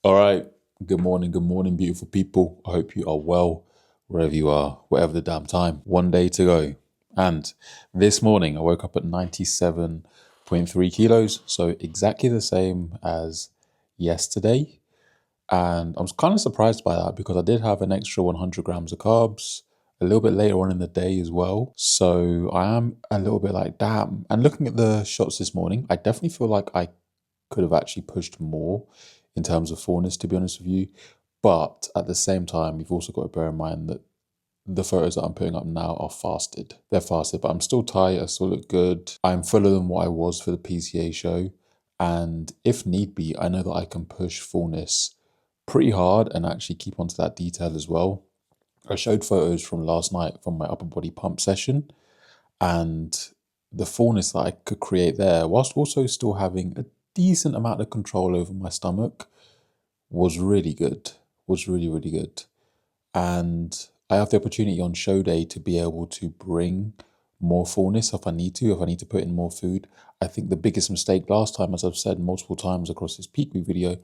All right. Good morning, beautiful people. I hope you are well, wherever you are, whatever the damn time. One day to go. And this morning, I woke up at 97.3 kilos. So exactly the same as yesterday. And I was kind of surprised by that because I did have an extra 100 grams of carbs a little bit later on in the day as well. So I am a little bit like, damn. And looking at the shots this morning, I definitely feel like I could have actually pushed more in terms of fullness, to be honest with you. But at the same time, you've also got to bear in mind that the photos that I'm putting up now are fasted. They're fasted, but I'm still tight. I still look good. I'm fuller than what I was for the PCA show. And if need be, I know that I can push fullness pretty hard and actually keep onto that detail as well. I showed photos from last night from my upper body pump session, and the fullness that I could create there, whilst also still having a decent amount of control over my stomach, was really good. Was really, really good. And I have the opportunity on show day to be able to bring more fullness if I need to, if I need to put in more food. I think the biggest mistake last time, as I've said multiple times across this peak week video,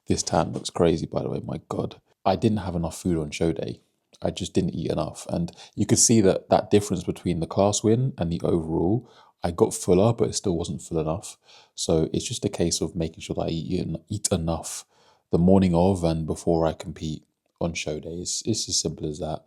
this tan looks crazy, by the way, my God. I didn't have enough food on show day. I just didn't eat enough. And you could see that difference between the class win and the overall. I got fuller, but it still wasn't full enough. So it's just a case of making sure that I eat enough the morning of and before I compete on show days. It's as simple as that.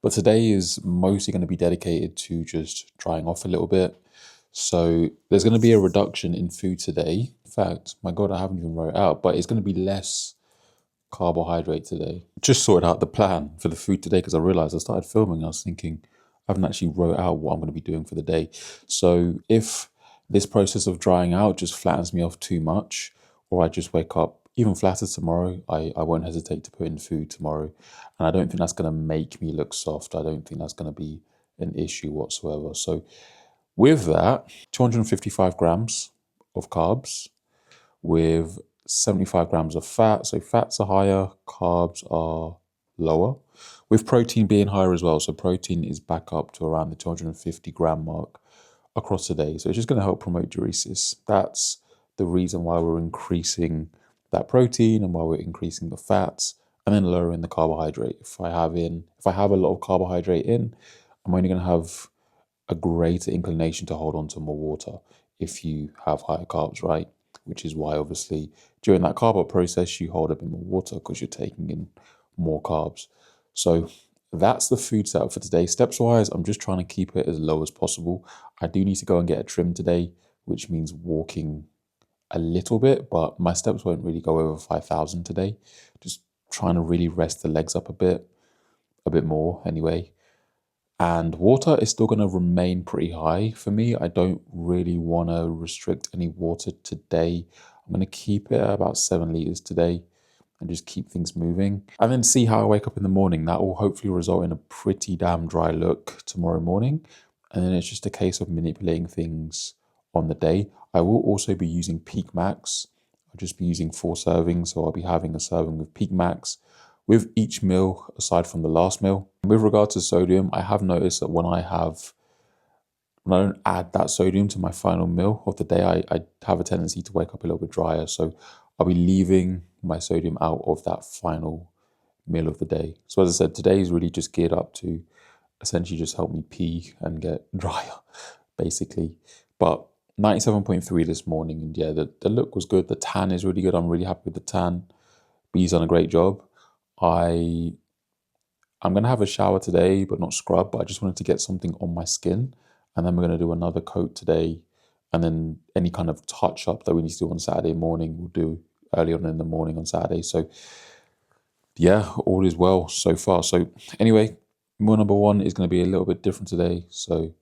But today is mostly going to be dedicated to just drying off a little bit. So there's going to be a reduction in food today. In fact, my God, I haven't even wrote it out, but it's going to be less carbohydrate today. Just sorted out the plan for the food today because I realized I started filming. I was thinking I haven't actually wrote out what I'm going to be doing for the day. So if this process of drying out just flattens me off too much, or I just wake up even flatter tomorrow, I won't hesitate to put in food tomorrow. And I don't think that's going to make me look soft. I don't think that's going to be an issue whatsoever. So with that, 255 grams of carbs with 75 grams of fat. So fats are higher, carbs are lower, with protein being higher as well. So protein is back up to around the 250 gram mark across the day. So it's just going to help promote diuresis. That's the reason why we're increasing that protein and why we're increasing the fats and then lowering the carbohydrate. If I have a lot of carbohydrate in, I'm only going to have a greater inclination to hold on to more water if you have higher carbs, right? Which is why obviously during that carb process you hold a bit more water because you're taking in more carbs. So that's the food setup for today. Steps wise, I'm just trying to keep it as low as possible. I do need to go and get a trim today, which means walking a little bit, but my steps won't really go over 5,000 today. Just trying to really rest the legs up a bit more anyway. And water is still going to remain pretty high for me. I don't really want to restrict any water today. I'm going to keep it at about 7 liters today and just keep things moving. And then see how I wake up in the morning. That will hopefully result in a pretty damn dry look tomorrow morning. And then it's just a case of manipulating things on the day. I will also be using Peak Max. I'll just be using 4 servings. So I'll be having a serving with Peak Max with each meal aside from the last meal. With regard to sodium, I have noticed that when I don't add that sodium to my final meal of the day, I have a tendency to wake up a little bit drier. So I'll be leaving my sodium out of that final meal of the day. So as I said, today is really just geared up to essentially just help me pee and get drier, basically. But 97.3 this morning, and yeah, the look was good. The tan is really good. I'm really happy with the tan. Bee's done a great job. I'm going to have a shower today, but not scrub, but I just wanted to get something on my skin. And then we're going to do another coat today. And then any kind of touch up that we need to do on Saturday morning, we'll do early on in the morning on Saturday. So yeah, all is well so far. So anyway, meal number 1 is going to be a little bit different today. So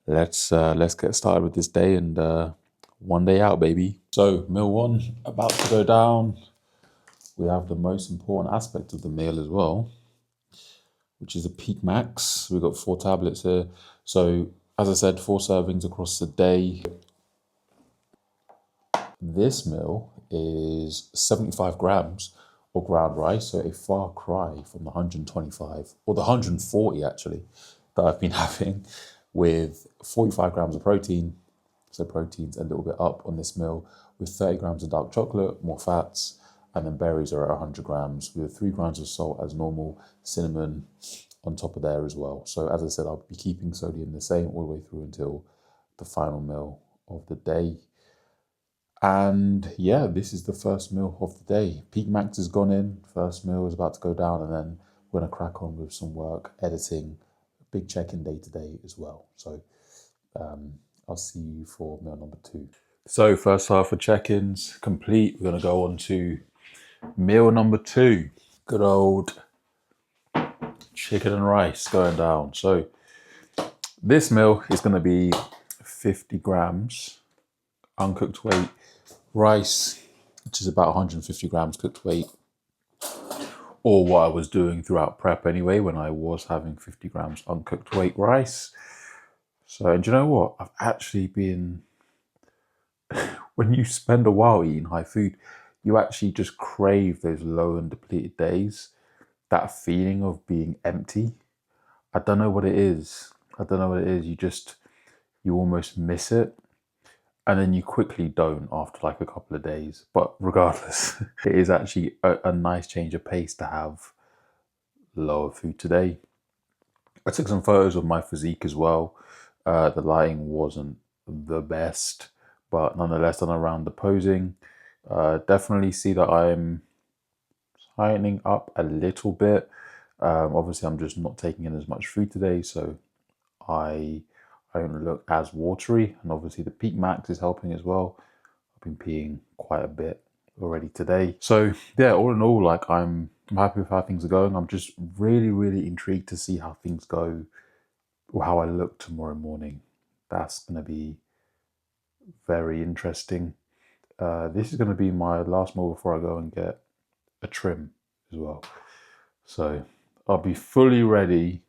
let's get started with this day and one day out, baby. So meal 1 about to go down. We have the most important aspect of the meal as well, which is a Peak Max. We've got 4 tablets here. So as I said, 4 servings across the day. This meal is 75 grams of ground rice, so a far cry from the 125, or the 140 actually, that I've been having, with 45 grams of protein. So protein's a little bit up on this meal, with 30 grams of dark chocolate, more fats, And then berries are at 100 grams with 3 grams of salt as normal, cinnamon on top of there as well. So as I said, I'll be keeping sodium the same all the way through until the final meal of the day. And yeah, this is the first meal of the day. Peak Max has gone in, first meal is about to go down, and then we're going to crack on with some work, editing, big check-in day today as well. So I'll see you for meal number 2. So first half of check-ins complete. We're going to go on to meal number 2. Good old chicken and rice going down. So this meal is going to be 50 grams uncooked weight rice, which is about 150 grams cooked weight, or what I was doing throughout prep anyway, when I was having 50 grams uncooked weight rice. So, and you know what? I've actually been, when you spend a while eating high food, you actually just crave those low and depleted days. That feeling of being empty. I don't know what it is. You almost miss it. And then you quickly don't after like a couple of days. But regardless, it is actually a nice change of pace to have lower food today. I took some photos of my physique as well. The lighting wasn't the best, but nonetheless, done around the posing. Definitely see that I'm tightening up a little bit. Obviously, I'm just not taking in as much food today, so I don't look as watery, and obviously the Peak Max is helping as well. I've been peeing quite a bit already today. So yeah, all in all, like I'm happy with how things are going. I'm just really intrigued to see how things go, or how I look tomorrow morning. That's going to be very interesting. This is going to be my last meal before I go and get a trim as well. So I'll be fully ready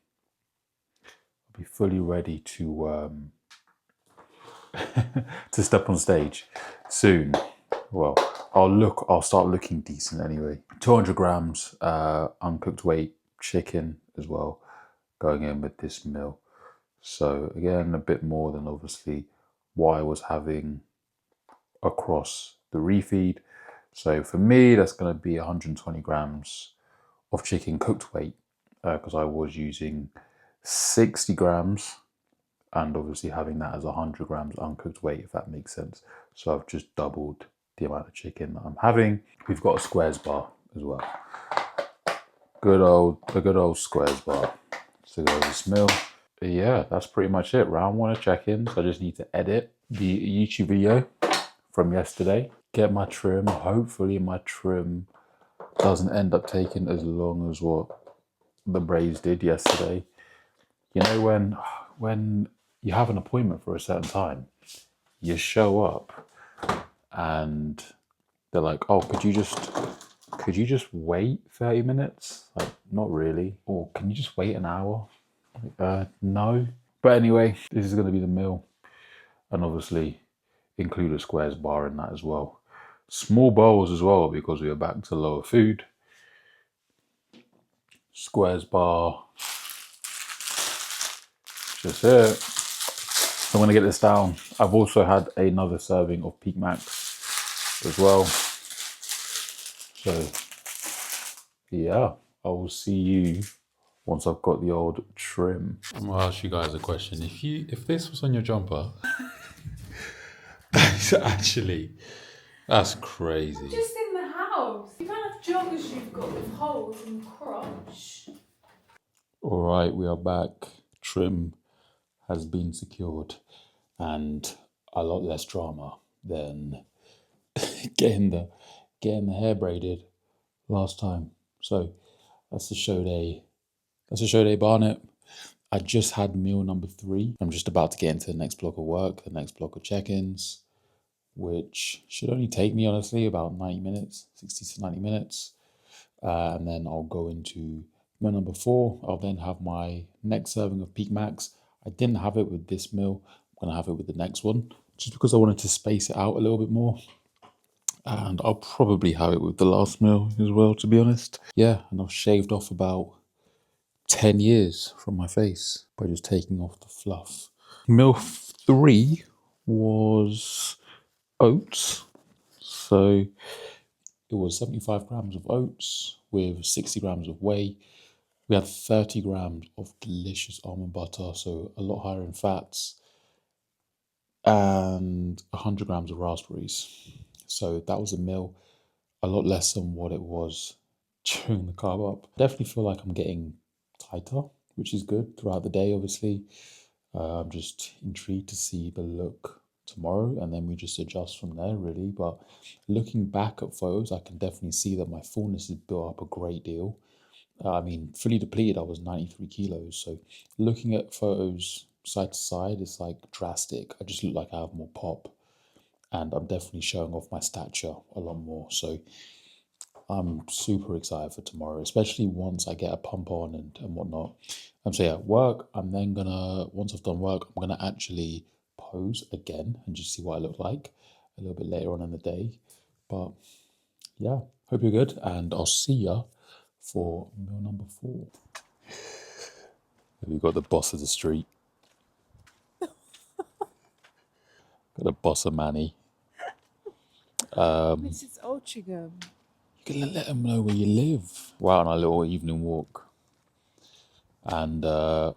to to step on stage soon. Well, I'll start looking decent anyway. 200 grams uncooked weight chicken as well going in with this meal. So again, a bit more than obviously what I was having across the refeed. So for me, that's going to be 120 grams of chicken cooked weight, because I was using 60 grams and obviously having that as 100 grams uncooked weight, if that makes sense. So I've just doubled the amount of chicken that I'm having. We've got a squares bar as well. A good old squares bar to go with this meal. But yeah, that's pretty much it. Round 1 of check-ins. I just need to edit the YouTube video from yesterday, get my trim. Hopefully my trim doesn't end up taking as long as what the braids did yesterday. You know, when you have an appointment for a certain time, you show up and they're like, oh, could you just wait 30 minutes? Like, not really. Or can you just wait an hour? No. But anyway, this is going to be the meal. And obviously include a squares bar in that as well. Small bowls as well, because we are back to lower food. Squares bar. Just it. So I'm going to get this down. I've also had another serving of Peak Max as well. So yeah, I will see you once I've got the old trim. I'm going to ask you guys a question. If this was on your jumper, actually, that's crazy. Just in the house. You can't have joggers you've got with holes in the crotch. All right, we are back. Trim has been secured, and a lot less drama than getting the hair braided last time. So that's the show day. That's the show day, Barnet. I just had meal number 3. I'm just about to get into the next block of work, the next block of check-ins, which should only take me, honestly, about 90 minutes, 60 to 90 minutes. And then I'll go into meal number 4. I'll then have my next serving of Peak Max. I didn't have it with this meal. I'm going to have it with the next one, just because I wanted to space it out a little bit more. And I'll probably have it with the last meal as well, to be honest. Yeah, and I've shaved off about 10 years from my face by just taking off the fluff. Meal 3 was oats. So It was 75 grams of oats with 60 grams of whey. We had 30 grams of delicious almond butter, so a lot higher in fats, and 100 grams of raspberries. So that was a meal, a lot less than what it was during the carb up. Definitely feel like I'm getting tighter, which is good throughout the day, obviously. I'm just intrigued to see the look tomorrow, and then we just adjust from there, really. But looking back at photos, I can definitely see that my fullness has built up a great deal. I mean, fully depleted, I was 93 kilos. So looking at photos side to side, it's like drastic. I just look like I have more pop, and I'm definitely showing off my stature a lot more. So I'm super excited for tomorrow, especially once I get a pump on and whatnot. So yeah, work, I'm then gonna, once I've done work, I'm gonna actually pose again and just see what I look like a little bit later on in the day. But yeah, hope you're good, and I'll see ya for meal number 4. We've got the boss of the street. Got the boss of Manny. Mrs. Altrincham. You're gonna let them know where you live. We're out on our little evening walk. And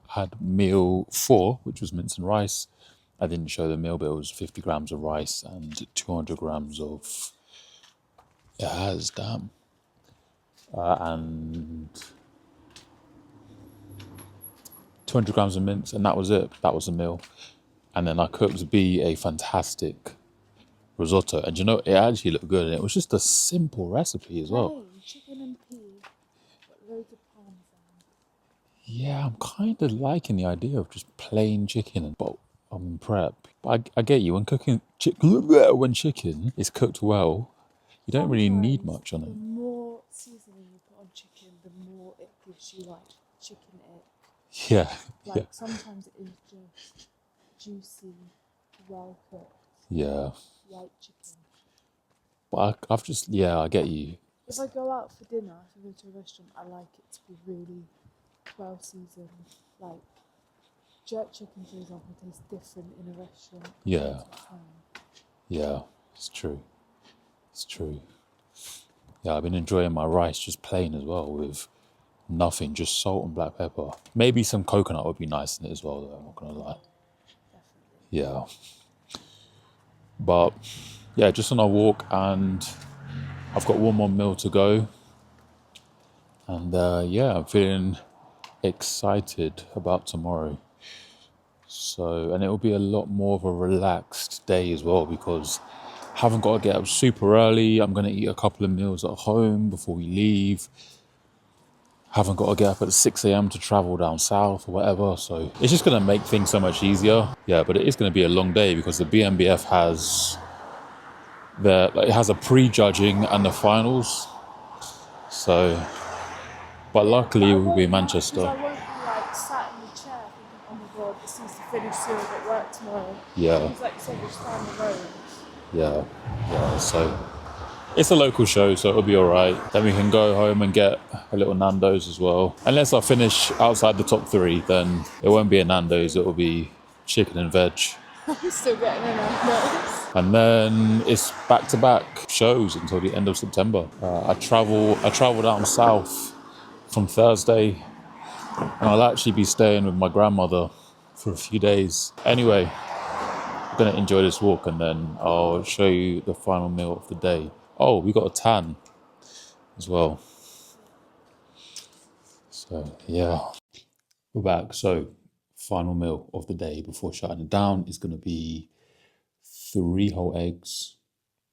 had meal 4, which was mince and rice. I didn't show the meal, but it was 50 grams of rice and 200 grams of, it has, damn. And 200 grams of mince, and that was it. That was the meal. And then I cooked B a fantastic risotto. And you know, it actually looked good. And it was just a simple recipe as well. Plain chicken and pea, but loads of parmesan. Yeah, I'm kind of liking the idea of just plain chicken, but I'm in prep. But I get you, when cooking when chicken is cooked well, you don't really need Sometimes much on the it. more seasoning you put on chicken, the more it gives you like chicken ick. Yeah, Like yeah, sometimes it is just juicy, well cooked, yeah. white chicken. But I've just, yeah, I get you. If I go out for dinner, if I go to a restaurant, I like it to be really well seasoned. Like jerk chicken, for example, tastes different in a restaurant. Yeah. compared to at home. Yeah, it's true. It's true. Yeah, I've been enjoying my rice just plain as well with nothing, just salt and black pepper. Maybe some coconut would be nice in it as well, though, I'm not gonna lie. Definitely. Yeah. But yeah, just on a walk, and I've got one more meal to go. And yeah, I'm feeling excited about tomorrow. So, and it will be a lot more of a relaxed day as well, because I haven't got to get up super early. I'm going to eat a couple of meals at home before we leave. Haven't got to get up at 6 a.m. to travel down south or whatever. So it's just going to make things so much easier. Yeah, but it is going to be a long day because the BMBF has it has a pre-judging and the finals. So, but luckily we'll be in Manchester. Because I won't be like sat in the chair thinking, oh my god, this needs to finish soon, I've got work tomorrow. Yeah. Because like you said, just down the road. Yeah. So it's a local show, so it'll be all right. Then we can go home and get a little Nando's as well. Unless I finish outside the top 3, then it won't be a Nando's. It will be chicken and veg. I'm still getting in Nando's. And then it's back-to-back shows until the end of September. I travel down south from Thursday, and I'll actually be staying with my grandmother for a few days. Anyway, I'm gonna enjoy this walk, and then I'll show you the final meal of the day. Oh, we got a tan as well. So yeah, we're back. So final meal of the day before shutting it down is gonna be 3 whole eggs.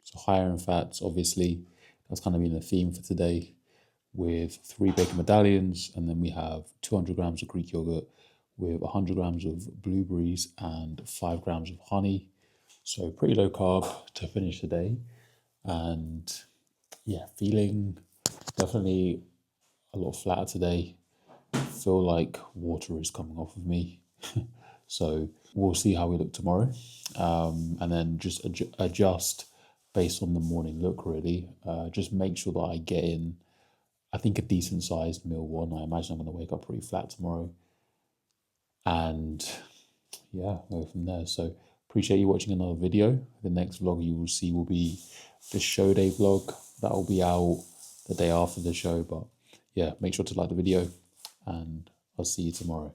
So higher in fats, obviously. That's kind of been the theme for today, with 3 bacon medallions, and then we have 200 grams of Greek yogurt with 100 grams of blueberries and 5 grams of honey. So pretty low carb to finish the day. And yeah, feeling definitely a lot flatter today. Feel like water is coming off of me. So we'll see how we look tomorrow. And then just adjust based on the morning look, really. Just make sure that I get in, I think, a decent sized meal 1. I imagine I'm going to wake up pretty flat tomorrow. And yeah, go from there. So appreciate you watching another video. The next vlog you will see will be the show day vlog. That'll be out the day after the show. But yeah, make sure to like the video, and I'll see you tomorrow.